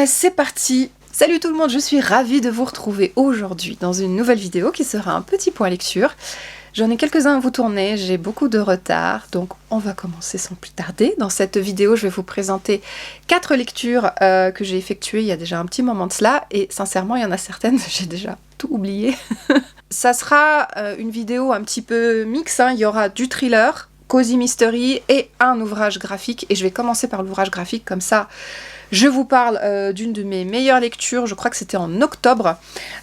C'est parti! Salut tout le monde, je suis ravie de vous retrouver aujourd'hui dans une nouvelle vidéo qui sera un petit point lecture. J'en ai quelques-uns à vous tourner, j'ai beaucoup de retard, donc on va commencer sans plus tarder. Dans cette vidéo, je vais vous présenter 4 lectures que j'ai effectuées il y a déjà un petit moment de cela, et sincèrement, il y en a certaines, j'ai déjà tout oublié. Ça sera une vidéo un petit peu mix, hein. Il y aura du thriller, cozy mystery et un ouvrage graphique, et je vais commencer par l'ouvrage graphique, comme ça je vous parle d'une de mes meilleures lectures, je crois que c'était en octobre.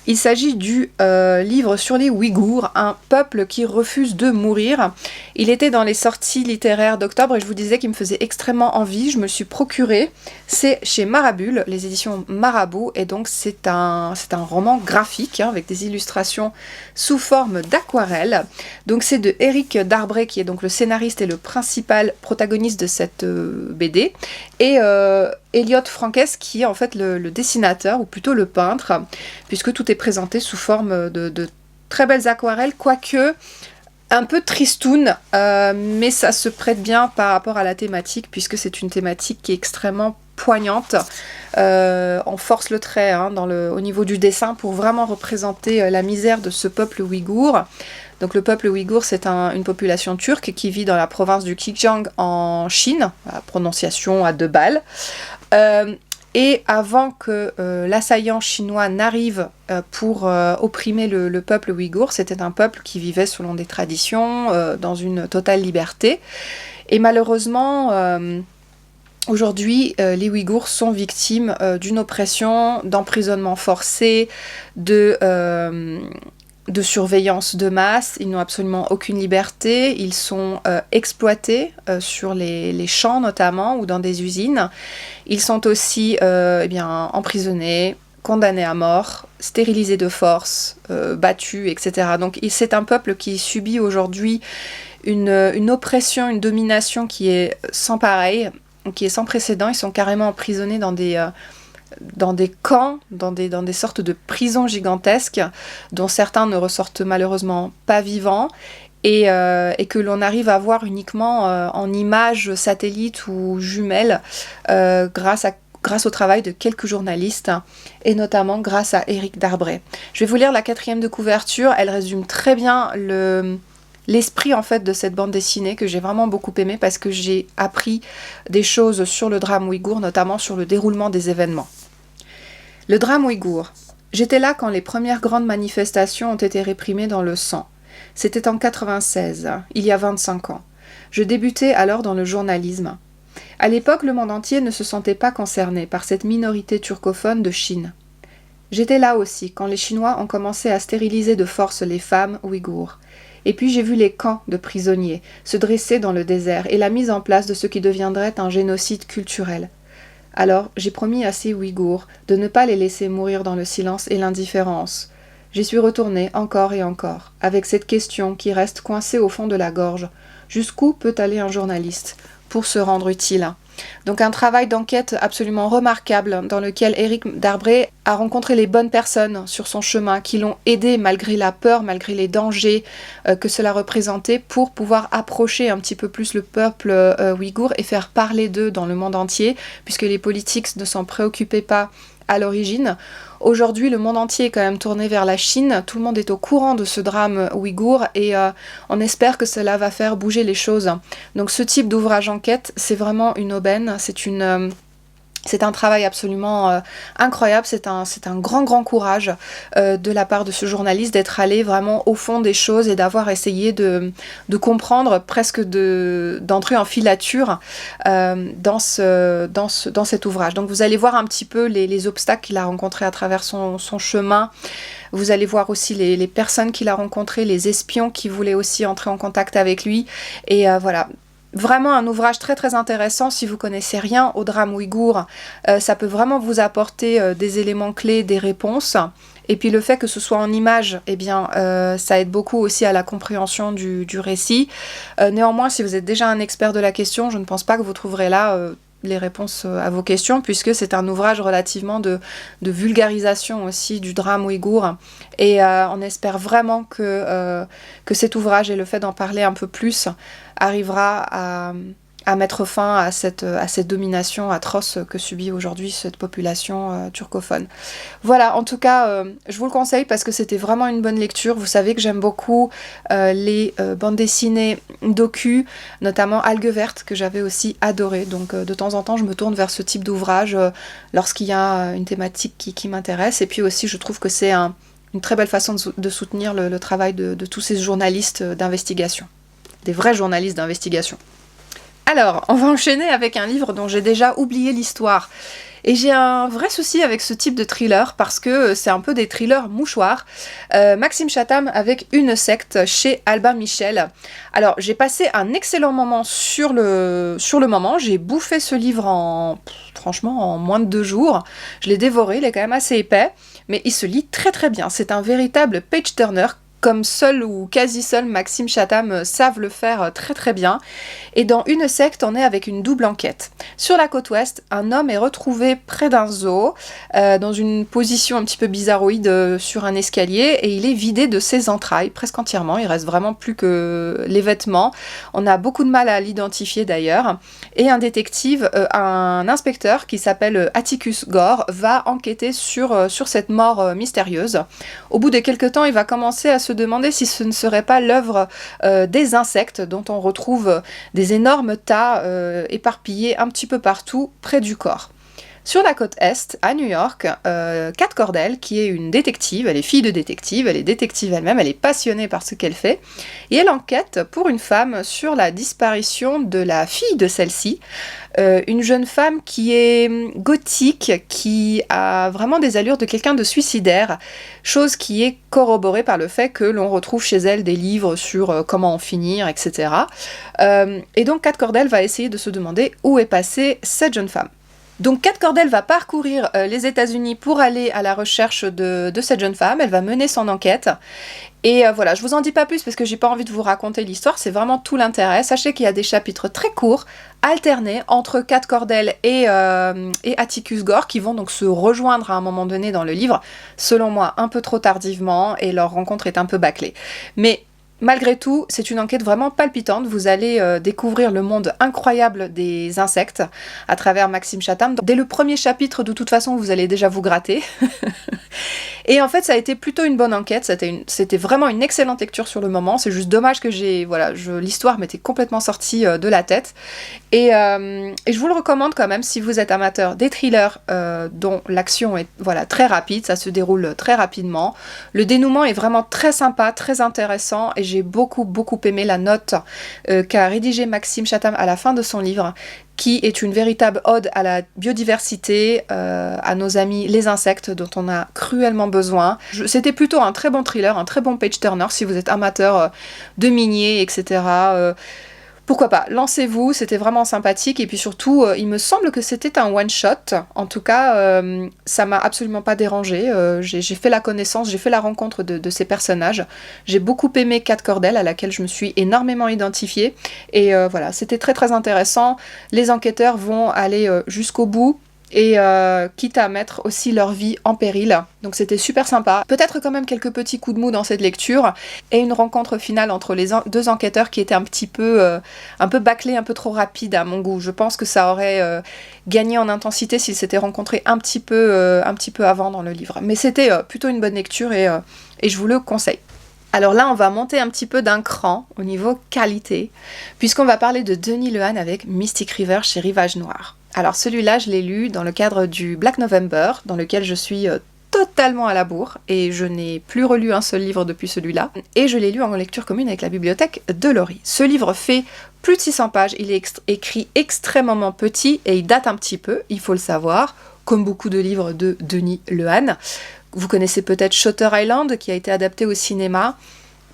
Il s'agit du livre sur les Ouïghours, un peuple qui refuse de mourir. Il était dans les sorties littéraires d'octobre et je vous disais qu'il me faisait extrêmement envie. Je me le suis procuré. C'est chez Marabule, les éditions Marabout, et donc c'est un roman graphique, hein, avec des illustrations sous forme d'aquarelle. Donc c'est de Éric Darbray qui est donc le scénariste et le principal protagoniste de cette BD, et Elliot Frankes qui est en fait le dessinateur, ou plutôt le peintre, puisque tout est présenté sous forme de très belles aquarelles, quoique un peu tristoun, mais ça se prête bien par rapport à la thématique, puisque c'est une thématique qui est extrêmement poignante. On force le trait, hein, au niveau du dessin pour vraiment représenter la misère de ce peuple ouïghour. Donc le peuple ouïghour, c'est une population turque qui vit dans la province du Xinjiang en Chine, la prononciation à 2 balles. Et avant que l'assaillant chinois n'arrive pour opprimer le peuple ouïghour, c'était un peuple qui vivait selon des traditions, dans une totale liberté. Et malheureusement, aujourd'hui, les Ouïghours sont victimes d'une oppression, d'emprisonnement forcé, de surveillance de masse. Ils n'ont absolument aucune liberté, ils sont exploités sur les champs notamment, ou dans des usines. Ils sont aussi emprisonnés, condamnés à mort, stérilisés de force, battus, etc. Donc c'est un peuple qui subit aujourd'hui une oppression, une domination qui est sans pareil, qui est sans précédent. Ils sont carrément emprisonnés dans des camps, dans des sortes de prisons gigantesques, dont certains ne ressortent malheureusement pas vivants, et que l'on arrive à voir uniquement en images satellites ou jumelles, grâce au travail de quelques journalistes, et notamment grâce à Éric Darbray. Je vais vous lire la 4e de couverture, elle résume très bien l'esprit en fait de cette bande dessinée, que j'ai vraiment beaucoup aimé, parce que j'ai appris des choses sur le drame ouïghour, notamment sur le déroulement des événements. Le drame ouïghour. J'étais là quand les premières grandes manifestations ont été réprimées dans le sang. C'était en 96, il y a 25 ans. Je débutais alors dans le journalisme. À l'époque, le monde entier ne se sentait pas concerné par cette minorité turcophone de Chine. J'étais là aussi quand les Chinois ont commencé à stériliser de force les femmes ouïghours. Et puis j'ai vu les camps de prisonniers se dresser dans le désert et la mise en place de ce qui deviendrait un génocide culturel. Alors j'ai promis à ces Ouïghours de ne pas les laisser mourir dans le silence et l'indifférence. J'y suis retournée encore et encore, avec cette question qui reste coincée au fond de la gorge. Jusqu'où peut aller un journaliste pour se rendre utile ? Donc un travail d'enquête absolument remarquable, dans lequel Éric Darbray a rencontré les bonnes personnes sur son chemin, qui l'ont aidé malgré la peur, malgré les dangers que cela représentait, pour pouvoir approcher un petit peu plus le peuple ouïghour et faire parler d'eux dans le monde entier, puisque les politiques ne s'en préoccupaient pas à l'origine. Aujourd'hui, le monde entier est quand même tourné vers la Chine. Tout le monde est au courant de ce drame ouïghour, et on espère que cela va faire bouger les choses. Donc ce type d'ouvrage enquête, c'est vraiment une aubaine. C'est un travail absolument incroyable, c'est un grand courage de la part de ce journaliste, d'être allé vraiment au fond des choses et d'avoir essayé de comprendre, presque d'entrer en filature dans cet ouvrage. Donc vous allez voir un petit peu les obstacles qu'il a rencontrés à travers son chemin. Vous allez voir aussi les personnes qu'il a rencontrées, les espions qui voulaient aussi entrer en contact avec lui, et voilà. Vraiment un ouvrage très très intéressant. Si vous connaissez rien au drame ouïghour, ça peut vraiment vous apporter des éléments clés, des réponses. Et puis le fait que ce soit en images, eh bien, ça aide beaucoup aussi à la compréhension du récit. Néanmoins, si vous êtes déjà un expert de la question, je ne pense pas que vous trouverez là les réponses à vos questions, puisque c'est un ouvrage relativement de vulgarisation aussi du drame ouïghour, et on espère vraiment que cet ouvrage et le fait d'en parler un peu plus arrivera à mettre fin à cette domination atroce que subit aujourd'hui cette population turcophone. Voilà, en tout cas, je vous le conseille parce que c'était vraiment une bonne lecture. Vous savez que j'aime beaucoup les bandes dessinées docu, notamment Algues Vertes, que j'avais aussi adoré. Donc de temps en temps, je me tourne vers ce type d'ouvrage lorsqu'il y a une thématique qui m'intéresse. Et puis aussi, je trouve que c'est une très belle façon de soutenir le travail de tous ces journalistes d'investigation. Des vrais journalistes d'investigation. Alors, on va enchaîner avec un livre dont j'ai déjà oublié l'histoire. Et j'ai un vrai souci avec ce type de thriller parce que c'est un peu des thrillers mouchoirs. Maxime Chatham avec Une secte chez Albin Michel. Alors, j'ai passé un excellent moment sur le moment. J'ai bouffé ce livre franchement, en moins de 2 jours. Je l'ai dévoré, il est quand même assez épais, mais il se lit très très bien. C'est un véritable page-turner, comme seul ou quasi seul Maxime Chatham savent le faire très très bien. Et dans Une secte, on est avec une double enquête. Sur la côte ouest, un homme est retrouvé près d'un zoo, dans une position un petit peu bizarroïde sur un escalier, et il est vidé de ses entrailles, presque entièrement. Il reste vraiment plus que les vêtements. On a beaucoup de mal à l'identifier d'ailleurs. Et un détective, un inspecteur qui s'appelle Atticus Gore, va enquêter sur cette mort mystérieuse. Au bout de quelques temps, il va commencer à se demander si ce ne serait pas l'œuvre des insectes dont on retrouve des énormes tas éparpillés un petit peu partout près du corps. Sur la côte Est, à New York, Kat Cordell, qui est une détective, elle est fille de détective, elle est détective elle-même, elle est passionnée par ce qu'elle fait, et elle enquête pour une femme sur la disparition de la fille de celle-ci, une jeune femme qui est gothique, qui a vraiment des allures de quelqu'un de suicidaire, chose qui est corroborée par le fait que l'on retrouve chez elle des livres sur comment en finir, etc. Et donc Kat Cordell va essayer de se demander où est passée cette jeune femme. Donc Kat Cordell va parcourir les États-Unis pour aller à la recherche de cette jeune femme, elle va mener son enquête. Et voilà, je vous en dis pas plus parce que j'ai pas envie de vous raconter l'histoire, c'est vraiment tout l'intérêt. Sachez qu'il y a des chapitres très courts, alternés entre Kat Cordell et Atticus Gore, qui vont donc se rejoindre à un moment donné dans le livre, selon moi un peu trop tardivement, et leur rencontre est un peu bâclée. Mais malgré tout, c'est une enquête vraiment palpitante. Vous allez découvrir le monde incroyable des insectes à travers Maxime Chatham. Dès le premier chapitre, de toute façon, vous allez déjà vous gratter. Et en fait, ça a été plutôt une bonne enquête. C'était vraiment une excellente lecture sur le moment. C'est juste dommage que l'histoire m'était complètement sortie de la tête. Et je vous le recommande quand même si vous êtes amateur des thrillers dont l'action est très rapide. Ça se déroule très rapidement. Le dénouement est vraiment très sympa, très intéressant. Et j'ai beaucoup aimé la note qu'a rédigée Maxime Chatham à la fin de son livre, qui est une véritable ode à la biodiversité, à nos amis les insectes dont on a cruellement besoin. C'était plutôt un très bon thriller, un très bon page-turner si vous êtes amateur de miniers, etc. Pourquoi pas, lancez-vous, c'était vraiment sympathique, et puis surtout, il me semble que c'était un one-shot, en tout cas, ça m'a absolument pas dérangé, j'ai fait la connaissance, j'ai fait la rencontre de ces personnages, j'ai beaucoup aimé Kat Cordell, à laquelle je me suis énormément identifiée, et voilà, c'était très très intéressant, les enquêteurs vont aller jusqu'au bout, et quitte à mettre aussi leur vie en péril. Donc c'était super sympa. Peut-être quand même quelques petits coups de mou dans cette lecture, et une rencontre finale entre les deux enquêteurs qui était un peu bâclée, un peu trop rapide à mon goût. Je pense que ça aurait gagné en intensité s'ils s'étaient rencontrés un petit peu avant dans le livre. Mais c'était plutôt une bonne lecture, et je vous le conseille. Alors là, on va monter un petit peu d'un cran au niveau qualité, puisqu'on va parler de Denis Lehane avec Mystic River chez Rivage Noir. Alors celui-là, je l'ai lu dans le cadre du Black November, dans lequel je suis totalement à la bourre, et je n'ai plus relu un seul livre depuis celui-là, et je l'ai lu en lecture commune avec la bibliothèque de Laurie. Ce livre fait plus de 600 pages, il est écrit extrêmement petit, et il date un petit peu, il faut le savoir, comme beaucoup de livres de Denis Lehane. Vous connaissez peut-être Shutter Island, qui a été adapté au cinéma,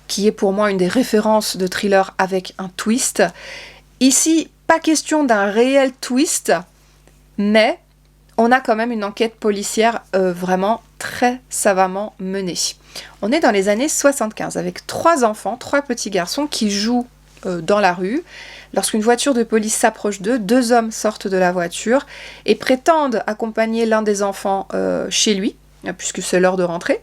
qui est pour moi une des références de thriller avec un twist. Ici, pas question d'un réel twist, mais on a quand même une enquête policière vraiment très savamment menée. On est dans les années 75, avec 3 enfants, 3 petits garçons qui jouent dans la rue. Lorsqu'une voiture de police s'approche d'eux, 2 hommes sortent de la voiture et prétendent accompagner l'un des enfants chez lui, puisque c'est l'heure de rentrer.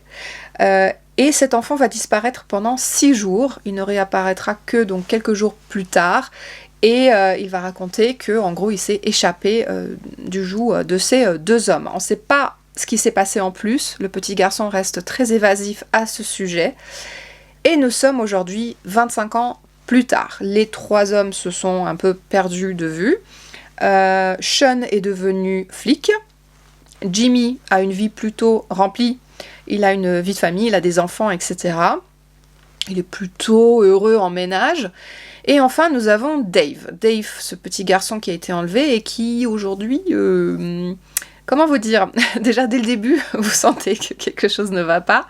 Et cet enfant va disparaître pendant 6 jours. Il ne réapparaîtra que donc quelques jours plus tard. Et il va raconter que, en gros, il s'est échappé du joug de ces deux hommes. On ne sait pas ce qui s'est passé en plus. Le petit garçon reste très évasif à ce sujet. Et nous sommes aujourd'hui 25 ans plus tard. Les trois hommes se sont un peu perdus de vue. Sean est devenu flic. Jimmy a une vie plutôt remplie. Il a une vie de famille, il a des enfants, etc. Il est plutôt heureux en ménage. Et enfin, nous avons Dave. Dave, ce petit garçon qui a été enlevé et qui, aujourd'hui... comment vous dire? Déjà, dès le début, vous sentez que quelque chose ne va pas.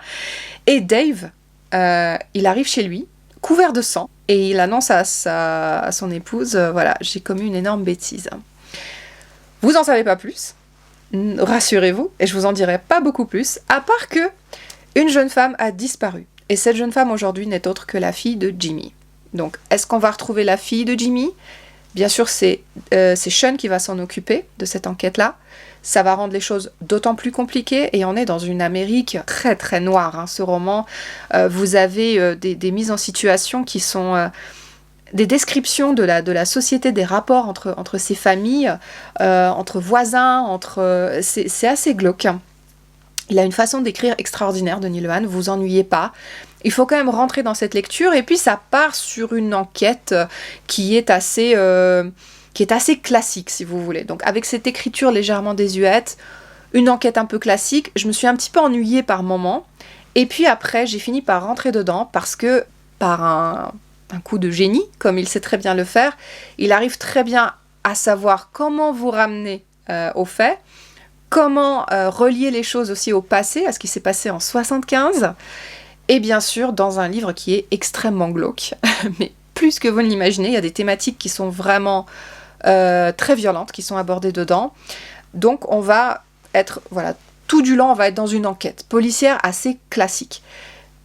Et Dave, il arrive chez lui, couvert de sang, et il annonce à son épouse, voilà, j'ai commis une énorme bêtise. Vous n'en savez pas plus, rassurez-vous, et je vous en dirai pas beaucoup plus, à part que une jeune femme a disparu. Et cette jeune femme, aujourd'hui, n'est autre que la fille de Jimmy. Donc, est-ce qu'on va retrouver la fille de Jimmy? Bien sûr, c'est Sean qui va s'en occuper de cette enquête-là. Ça va rendre les choses d'autant plus compliquées et on est dans une Amérique très très noire. Hein, ce roman, vous avez des mises en situation qui sont des descriptions de la société, des rapports entre ces familles, entre voisins, c'est assez glauque. Il a une façon d'écrire extraordinaire, Denis Lehane, vous ennuyez pas. Il faut quand même rentrer dans cette lecture et puis ça part sur une enquête qui est assez classique, si vous voulez. Donc avec cette écriture légèrement désuète, une enquête un peu classique, je me suis un petit peu ennuyée par moments. Et puis après, j'ai fini par rentrer dedans parce que, par un coup de génie, comme il sait très bien le faire, il arrive très bien à savoir comment vous ramener aux faits, comment relier les choses aussi au passé, à ce qui s'est passé en 75, et bien sûr dans un livre qui est extrêmement glauque, mais plus que vous ne l'imaginez, il y a des thématiques qui sont vraiment très violentes, qui sont abordées dedans. Donc on va être, voilà, tout du long on va être dans une enquête policière assez classique.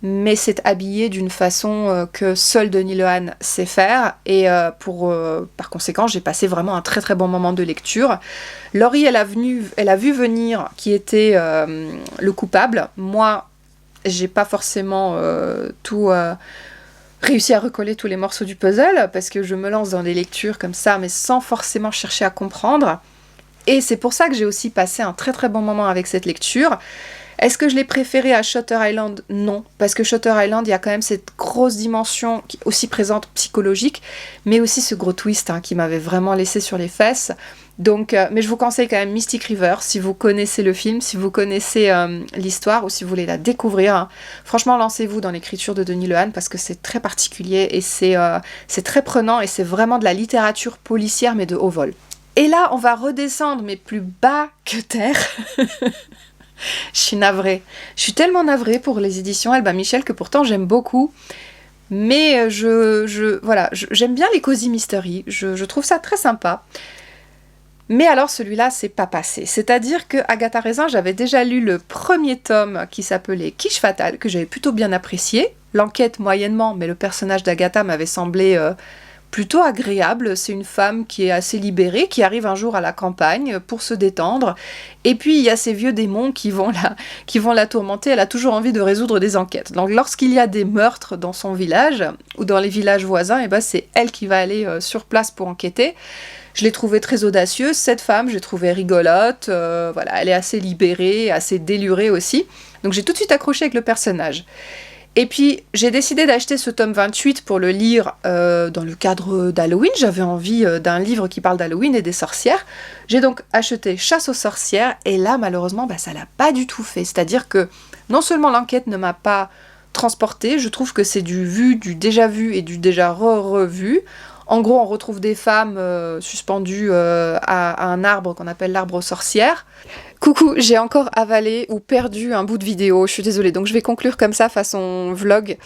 Mais c'est habillé d'une façon que seul Denis Lehane sait faire, et par conséquent, j'ai passé vraiment un très très bon moment de lecture. Laurie, elle a vu venir qui était le coupable. Moi, j'ai pas forcément réussi à recoller tous les morceaux du puzzle, parce que je me lance dans des lectures comme ça, mais sans forcément chercher à comprendre. Et c'est pour ça que j'ai aussi passé un très très bon moment avec cette lecture. Est-ce que je l'ai préféré à Shutter Island? Non, parce que Shutter Island, il y a quand même cette grosse dimension aussi présente psychologique, mais aussi ce gros twist qui m'avait vraiment laissé sur les fesses. Donc, mais je vous conseille quand même Mystic River, si vous connaissez le film, si vous connaissez l'histoire, ou si vous voulez la découvrir. Franchement, lancez-vous dans l'écriture de Denis Lehane, parce que c'est très particulier, et c'est très prenant, et c'est vraiment de la littérature policière, mais de haut vol. Et là, on va redescendre, mais plus bas que terre. Je suis navrée. Je suis tellement navrée pour les éditions Albin Michel que pourtant j'aime beaucoup. Mais j'aime bien les cozy mystery. Je trouve ça très sympa. Mais alors celui-là, c'est pas passé. C'est-à-dire que Agatha Raisin, j'avais déjà lu le premier tome qui s'appelait Quiche Fatale, que j'avais plutôt bien apprécié. L'enquête moyennement, mais le personnage d'Agatha m'avait semblé plutôt agréable. C'est une femme qui est assez libérée, qui arrive un jour à la campagne pour se détendre. Et puis il y a ces vieux démons qui vont la tourmenter. Elle a toujours envie de résoudre des enquêtes. Donc lorsqu'il y a des meurtres dans son village ou dans les villages voisins, et ben c'est elle qui va aller sur place pour enquêter. Je l'ai trouvée très audacieuse, cette femme, je l'ai trouvée rigolote, elle est assez libérée, assez délurée aussi. Donc j'ai tout de suite accroché avec le personnage. Et puis, j'ai décidé d'acheter ce tome 28 pour le lire dans le cadre d'Halloween. J'avais envie d'un livre qui parle d'Halloween et des sorcières. J'ai donc acheté Chasse aux sorcières, et là, malheureusement, ça l'a pas du tout fait. C'est-à-dire que non seulement l'enquête ne m'a pas transportée, je trouve que c'est du déjà vu et du déjà revu. En gros, on retrouve des femmes suspendues à un arbre qu'on appelle l'arbre aux sorcières. Coucou, j'ai encore avalé ou perdu un bout de vidéo, je suis désolée, donc je vais conclure comme ça façon vlog.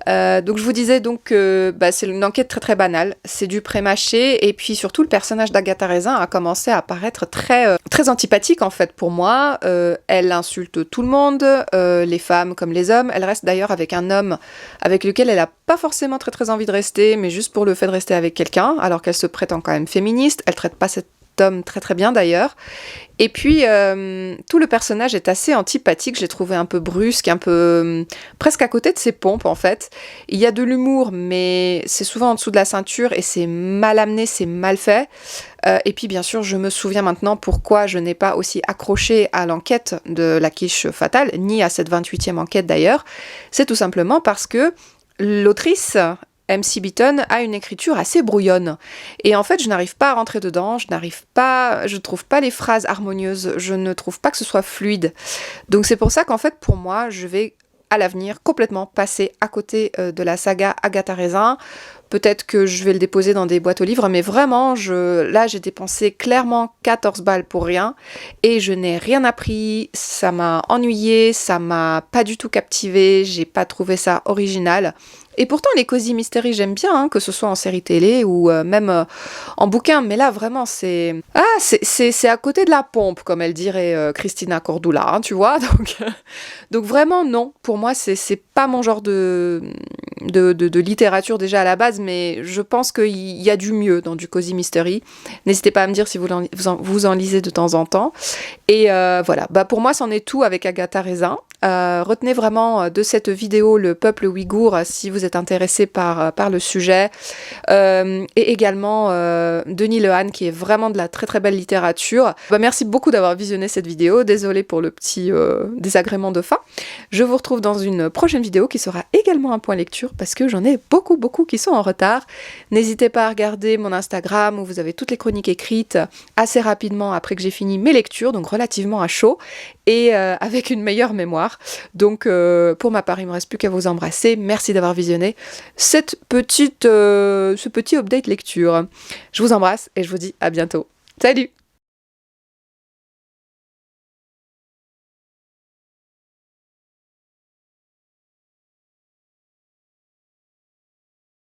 Donc je vous disais donc que c'est une enquête très très banale, c'est du pré-mâché, et puis surtout le personnage d'Agatha Raisin a commencé à paraître très antipathique en fait pour moi. Elle insulte tout le monde, les femmes comme les hommes. Elle reste d'ailleurs avec un homme avec lequel elle a pas forcément très très envie de rester, mais juste pour le fait de rester avec quelqu'un, alors qu'elle se prétend quand même féministe. Elle traite pas tome très très bien d'ailleurs. Et puis, tout le personnage est assez antipathique, j'ai trouvé un peu brusque, un peu presque à côté de ses pompes en fait. Il y a de l'humour, mais c'est souvent en dessous de la ceinture et c'est mal amené, c'est mal fait. Et puis bien sûr, je me souviens maintenant pourquoi je n'ai pas aussi accroché à l'enquête de la quiche fatale, ni à cette 28e enquête d'ailleurs. C'est tout simplement parce que l'autrice MC Beaton a une écriture assez brouillonne. Et en fait, je n'arrive pas à rentrer dedans, je trouve pas les phrases harmonieuses, je ne trouve pas que ce soit fluide. Donc c'est pour ça qu'en fait, pour moi, je vais à l'avenir complètement passer à côté de la saga Agatha Raisin. Peut-être que je vais le déposer dans des boîtes aux livres, mais vraiment, là, j'ai dépensé clairement 14 balles pour rien et je n'ai rien appris. Ça m'a ennuyé, ça m'a pas du tout captivé, j'ai pas trouvé ça original. Et pourtant, les cosy mystery, j'aime bien, hein, que ce soit en série télé ou même en bouquin. Mais là, vraiment, c'est à côté de la pompe, comme elle dirait Christina Cordula, hein, tu vois. Donc vraiment, non. Pour moi, c'est pas mon genre de littérature déjà à la base, mais je pense qu'il y a du mieux dans du cosy mystery. N'hésitez pas à me dire si vous en lisez de temps en temps. Et voilà, bah, pour moi, c'en est tout avec Agatha Raisin. Retenez vraiment de cette vidéo le peuple ouïghour si vous êtes intéressé par le sujet. Et également Denis Lehane qui est vraiment de la très très belle littérature. Bah, merci beaucoup d'avoir visionné cette vidéo. Désolée pour le petit désagrément de fin. Je vous retrouve dans une prochaine vidéo qui sera également un point lecture parce que j'en ai beaucoup qui sont en retard. N'hésitez pas à regarder mon Instagram où vous avez toutes les chroniques écrites assez rapidement après que j'ai fini mes lectures, donc relativement à chaud et avec une meilleure mémoire. Donc pour ma part, il ne me reste plus qu'à vous embrasser. Merci d'avoir visionné ce petit update lecture. Je vous embrasse et je vous dis à bientôt. Salut!